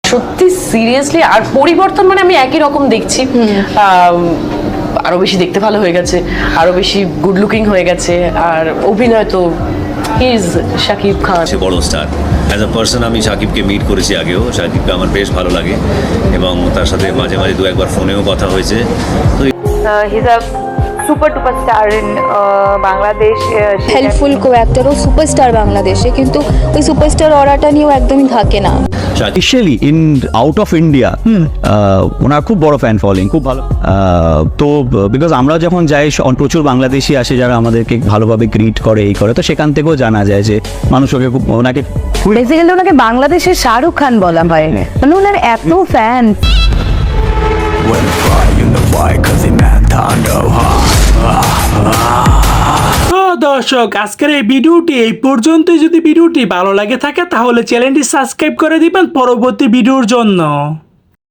সত্যি সিরিয়াসলি, আর পরিবর্তন মানে আমি একই রকম দেখছি, আরো বেশি দেখতে ভালো হয়ে গেছে, আরো বেশি গুড লুকিং হয়ে গেছে, আর অভিনয় তো ইজ শাকিব খান সে বড় স্টার। অ্যাজ আ পার্সন আমি শাকিবকে মিট করেছি আগেও, শাকিবকে আমার বেশ ভালো লাগে এবং তার সাথে মাঝে মাঝে দু একবার ফোনেও কথা হয়েছে। তো he's a super duper star in Bangladesh. Helpful কো অ্যাক্টরও সুপারস্টার বাংলাদেশে, কিন্তু ওই সুপারস্টার অরাটা নিয়েও একদমই থাকে না। Specially in out of India ওনার খুব বড় ফ্যান ফলোইং, খুব ভালো। তো বিকজ আমরা যখন যাই প্রচুর বাংলাদেশি আসে যারা আমাদেরকে ভালোভাবে গ্রিট করে, এই করে, তো সেখান থেকেও জানা যায় যে মানুষ ওনাকে বেসিক্যালি ওনাকে বাংলাদেশের শাহরুখ খান বলা হয়, মানে ওনার এত ফ্যান। তো দর্শক, আজকের এই ভিডিওটি এই পর্যন্ত। যদি ভিডিওটি ভালো লাগে থাকে তাহলে চ্যানেলটি সাবস্ক্রাইব করে দিবেন পরবর্তী ভিডিওর জন্য।